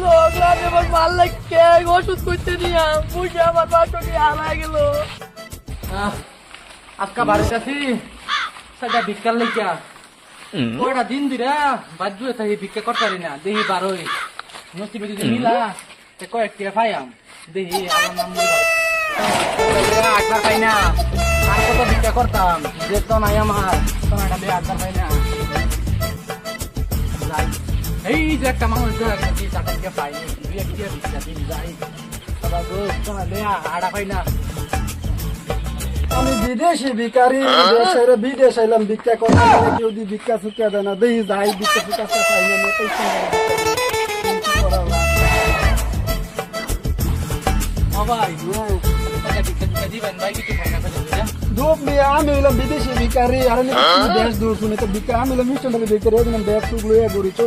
লোক রাতে আমার ভাল লাগছে ওষুধ করতে নিয়ে বুঝে আমার বাসটি হারায় গেল। আজকা বাড়িতে আছি সেটা ভিক্ষার লেগা ওটা দিন দিরা বাধ্য থাকি ভিক্ষা করতে পারি না দেখি বারোই নসিবে যদি মিলা কয়েকটি পাইয়াম দেখি আমার নাম একবার পাই না আর কত ভিক্ষা করতাম যেত নাই আমার তোমার একবার পাই না এই যে একটা মানুষ চারটাকে পাইনি দুই একটা ভিক্ষা দিন যাই সবার তোমার আড়া পাই না। আমি বিদেশি ভিকারি বিদেশ আইলাম ভিক্ষা করতে কেউ যদি ভিক্ষা চুকা দেয় না দেখি যাই ভিক্ষা চুকা পাই না ভাই ভিক্ষা দিবেন ভাই কিছু ধূপ নিয়ে আমি হইলাম বিদেশি ভিকারি আর দেশ দূর শুনে তো ভিক্ষা আমি হইলাম মিষ্টান ভিকারি ব্যাগ টুক লইয়া ঘুরি